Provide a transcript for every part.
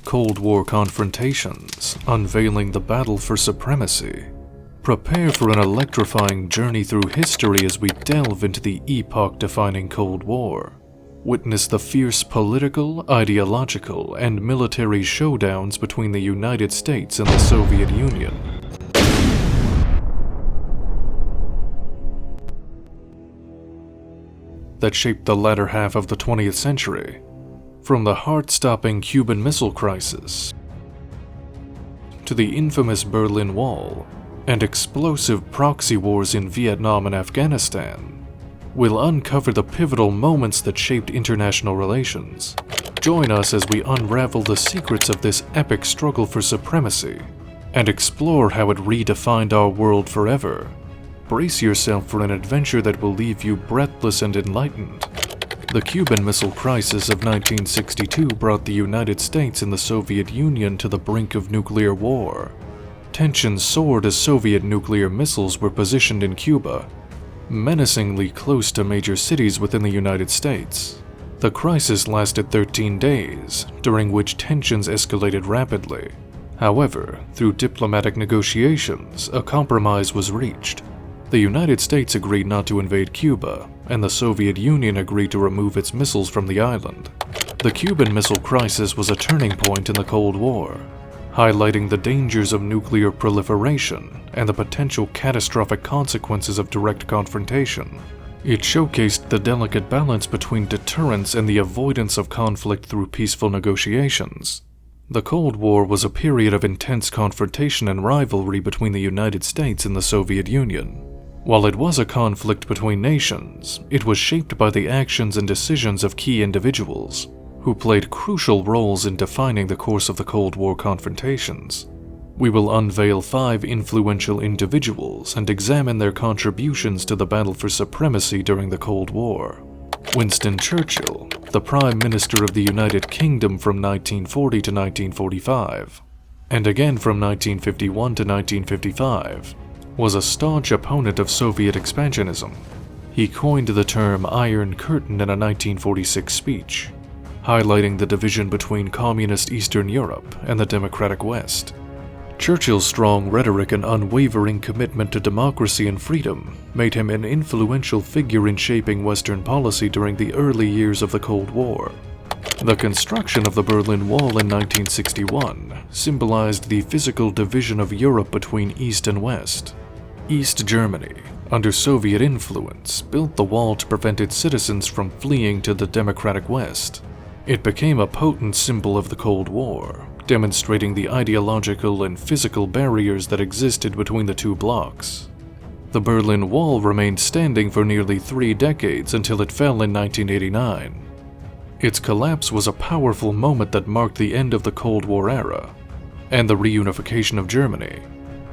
Cold War Confrontations, Unveiling the Battle for Supremacy. Prepare for an electrifying journey through history as we delve into the epoch-defining Cold War. Witness the fierce political, ideological, and military showdowns between the United States and the Soviet Union. That shaped the latter half of the 20th century. From the heart-stopping Cuban Missile Crisis to the infamous Berlin Wall and explosive proxy wars in Vietnam and Afghanistan, we'll uncover the pivotal moments that shaped international relations. Join us as we unravel the secrets of this epic struggle for supremacy and explore how it redefined our world forever. Brace yourself for an adventure that will leave you breathless and enlightened. The Cuban Missile Crisis of 1962 brought the United States and the Soviet Union to the brink of nuclear war. Tensions soared as Soviet nuclear missiles were positioned in Cuba, menacingly close to major cities within the United States. The crisis lasted 13 days, during which tensions escalated rapidly. However, through diplomatic negotiations, a compromise was reached. The United States agreed not to invade Cuba, and the Soviet Union agreed to remove its missiles from the island. The Cuban Missile Crisis was a turning point in the Cold War, highlighting the dangers of nuclear proliferation and the potential catastrophic consequences of direct confrontation. It showcased the delicate balance between deterrence and the avoidance of conflict through peaceful negotiations. The Cold War was a period of intense confrontation and rivalry between the United States and the Soviet Union. While it was a conflict between nations, it was shaped by the actions and decisions of key individuals, who played crucial roles in defining the course of the Cold War confrontations. We will unveil 5 influential individuals and examine their contributions to the battle for supremacy during the Cold War. Winston Churchill, the Prime Minister of the United Kingdom from 1940 to 1945, and again from 1951 to 1955, was a staunch opponent of Soviet expansionism. He coined the term Iron Curtain in a 1946 speech, highlighting the division between communist Eastern Europe and the democratic West. Churchill's strong rhetoric and unwavering commitment to democracy and freedom made him an influential figure in shaping Western policy during the early years of the Cold War. The construction of the Berlin Wall in 1961 symbolized the physical division of Europe between East and West. East Germany, under Soviet influence, built the wall to prevent its citizens from fleeing to the democratic West. It became a potent symbol of the Cold War, demonstrating the ideological and physical barriers that existed between the two blocs. The Berlin Wall remained standing for nearly 3 decades until it fell in 1989. Its collapse was a powerful moment that marked the end of the Cold War era and the reunification of Germany.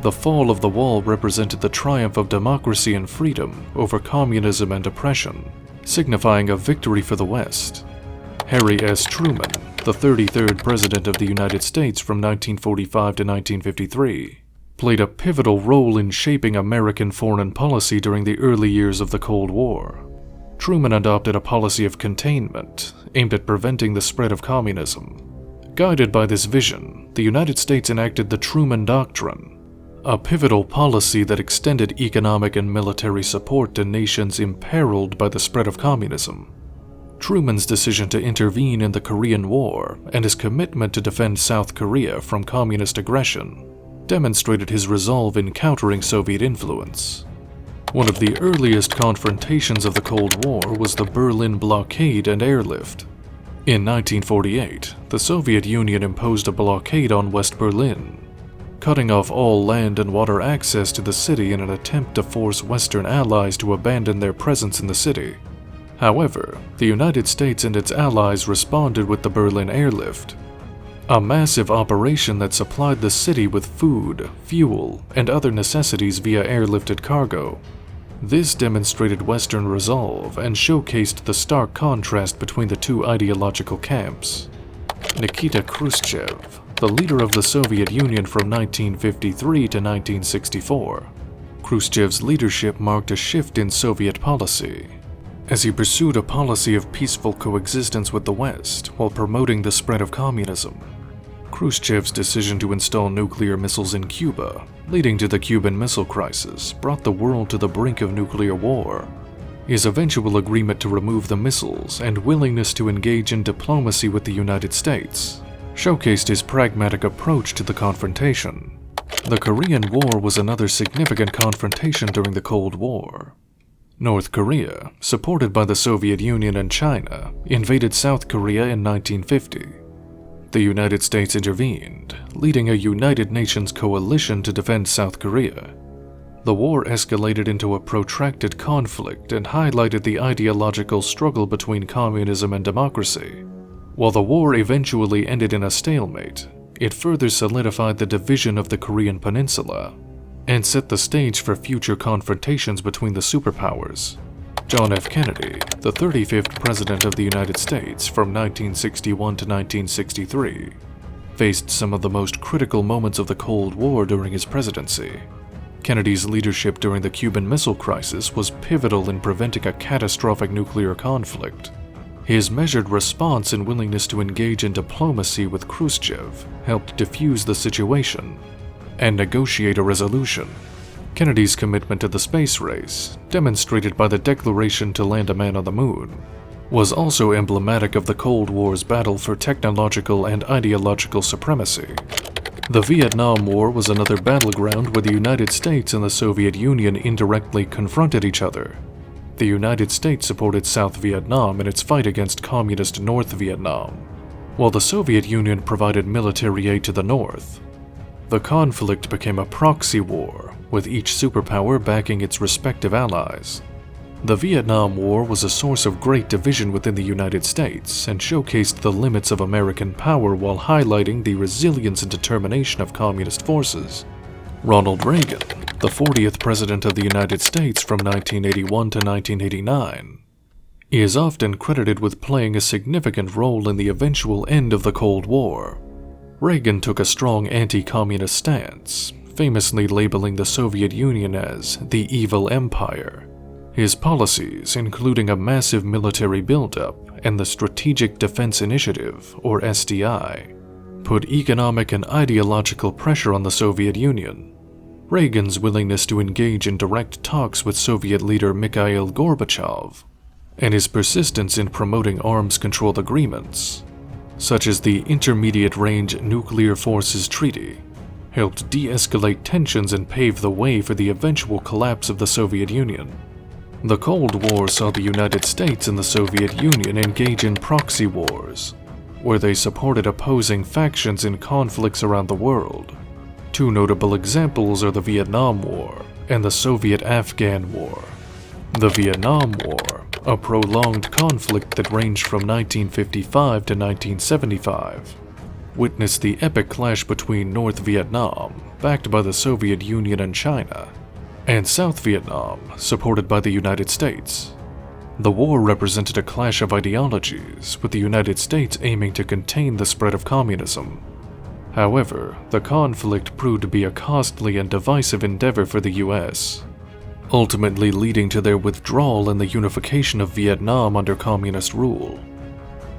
The fall of the wall represented the triumph of democracy and freedom over communism and oppression, signifying a victory for the West. Harry S. Truman, the 33rd President of the United States from 1945 to 1953, played a pivotal role in shaping American foreign policy during the early years of the Cold War. Truman adopted a policy of containment, aimed at preventing the spread of communism. Guided by this vision, the United States enacted the Truman Doctrine, a pivotal policy that extended economic and military support to nations imperiled by the spread of communism. Truman's decision to intervene in the Korean War and his commitment to defend South Korea from communist aggression demonstrated his resolve in countering Soviet influence. One of the earliest confrontations of the Cold War was the Berlin blockade and airlift. In 1948, the Soviet Union imposed a blockade on West Berlin, cutting off all land and water access to the city in an attempt to force Western allies to abandon their presence in the city. However, the United States and its allies responded with the Berlin airlift, a massive operation that supplied the city with food, fuel, and other necessities via airlifted cargo. This demonstrated Western resolve and showcased the stark contrast between the two ideological camps. Nikita Khrushchev, the leader of the Soviet Union from 1953 to 1964. Khrushchev's leadership marked a shift in Soviet policy, as he pursued a policy of peaceful coexistence with the West while promoting the spread of communism. Khrushchev's decision to install nuclear missiles in Cuba, leading to the Cuban Missile Crisis, brought the world to the brink of nuclear war. His eventual agreement to remove the missiles and willingness to engage in diplomacy with the United States showcased his pragmatic approach to the confrontation. The Korean War was another significant confrontation during the Cold War. North Korea, supported by the Soviet Union and China, invaded South Korea in 1950. The United States intervened, leading a United Nations coalition to defend South Korea. The war escalated into a protracted conflict and highlighted the ideological struggle between communism and democracy. While the war eventually ended in a stalemate, it further solidified the division of the Korean Peninsula and set the stage for future confrontations between the superpowers. John F. Kennedy, the 35th President of the United States from 1961 to 1963, faced some of the most critical moments of the Cold War during his presidency. Kennedy's leadership during the Cuban Missile Crisis was pivotal in preventing a catastrophic nuclear conflict. His measured response and willingness to engage in diplomacy with Khrushchev helped defuse the situation and negotiate a resolution. Kennedy's commitment to the space race, demonstrated by the declaration to land a man on the moon, was also emblematic of the Cold War's battle for technological and ideological supremacy. The Vietnam War was another battleground where the United States and the Soviet Union indirectly confronted each other. The United States supported South Vietnam in its fight against communist North Vietnam, while the Soviet Union provided military aid to the North. The conflict became a proxy war, with each superpower backing its respective allies. The Vietnam War was a source of great division within the United States and showcased the limits of American power while highlighting the resilience and determination of communist forces. Ronald Reagan, the 40th President of the United States from 1981 to 1989, is often credited with playing a significant role in the eventual end of the Cold War. Reagan took a strong anti-communist stance, famously labeling the Soviet Union as the evil empire. His policies, including a massive military buildup and the Strategic Defense Initiative, or SDI, put economic and ideological pressure on the Soviet Union. Reagan's willingness to engage in direct talks with Soviet leader Mikhail Gorbachev, and his persistence in promoting arms control agreements, such as the Intermediate Range Nuclear Forces Treaty, helped de-escalate tensions and pave the way for the eventual collapse of the Soviet Union. The Cold War saw the United States and the Soviet Union engage in proxy wars, where they supported opposing factions in conflicts around the world. Two notable examples are the Vietnam War and the Soviet-Afghan War. The Vietnam War, a prolonged conflict that ranged from 1955 to 1975, witnessed the epic clash between North Vietnam, backed by the Soviet Union and China, and South Vietnam, supported by the United States. The war represented a clash of ideologies, with the United States aiming to contain the spread of communism. However, the conflict proved to be a costly and divisive endeavor for the US, ultimately leading to their withdrawal and the unification of Vietnam under communist rule.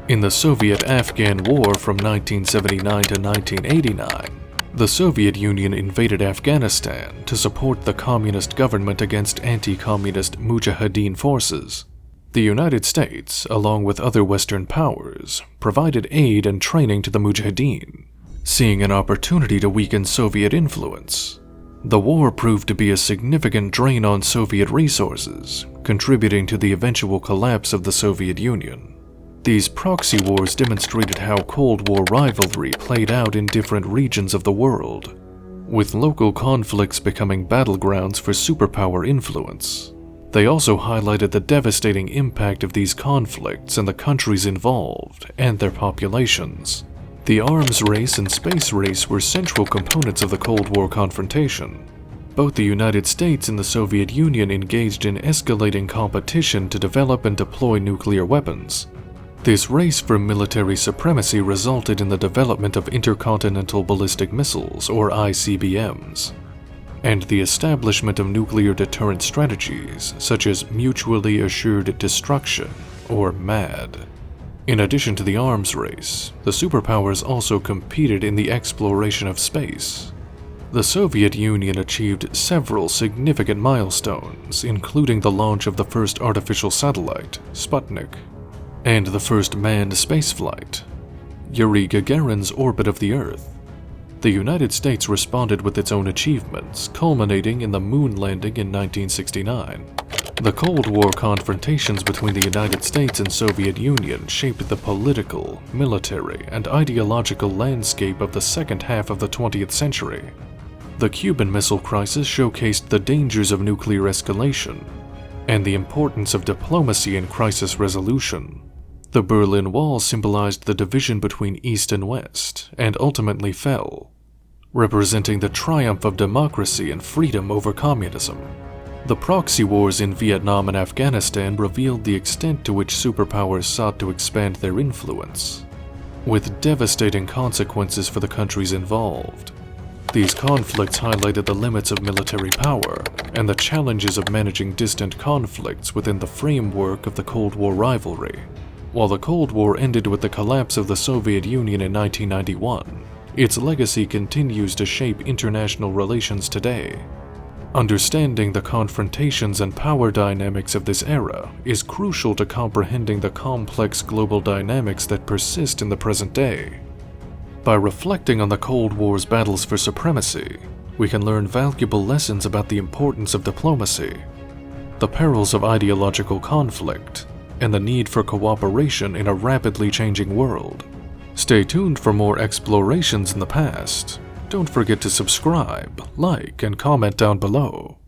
In the Soviet-Afghan War from 1979 to 1989, the Soviet Union invaded Afghanistan to support the communist government against anti-communist Mujahideen forces. The United States, along with other Western powers, provided aid and training to the Mujahideen, seeing an opportunity to weaken Soviet influence. The war proved to be a significant drain on Soviet resources, contributing to the eventual collapse of the Soviet Union. These proxy wars demonstrated how Cold War rivalry played out in different regions of the world, with local conflicts becoming battlegrounds for superpower influence. They also highlighted the devastating impact of these conflicts on the countries involved and their populations. The arms race and space race were central components of the Cold War confrontation. Both the United States and the Soviet Union engaged in escalating competition to develop and deploy nuclear weapons. This race for military supremacy resulted in the development of intercontinental ballistic missiles, or ICBMs, and the establishment of nuclear deterrent strategies such as mutually assured destruction, or MAD. In addition to the arms race, the superpowers also competed in the exploration of space. The Soviet Union achieved several significant milestones, including the launch of the first artificial satellite, Sputnik, and the first manned spaceflight, Yuri Gagarin's orbit of the Earth. The United States responded with its own achievements, culminating in the moon landing in 1969. The Cold War confrontations between the United States and Soviet Union shaped the political, military, and ideological landscape of the second half of the 20th century. The Cuban Missile Crisis showcased the dangers of nuclear escalation and the importance of diplomacy in crisis resolution. The Berlin Wall symbolized the division between East and West, and ultimately fell, representing the triumph of democracy and freedom over communism. The proxy wars in Vietnam and Afghanistan revealed the extent to which superpowers sought to expand their influence, with devastating consequences for the countries involved. These conflicts highlighted the limits of military power and the challenges of managing distant conflicts within the framework of the Cold War rivalry. While the Cold War ended with the collapse of the Soviet Union in 1991, its legacy continues to shape international relations today. Understanding the confrontations and power dynamics of this era is crucial to comprehending the complex global dynamics that persist in the present day. By reflecting on the Cold War's battles for supremacy, we can learn valuable lessons about the importance of diplomacy, the perils of ideological conflict, and the need for cooperation in a rapidly changing world. Stay tuned for more explorations in the past. Don't forget to subscribe, like, and comment down below.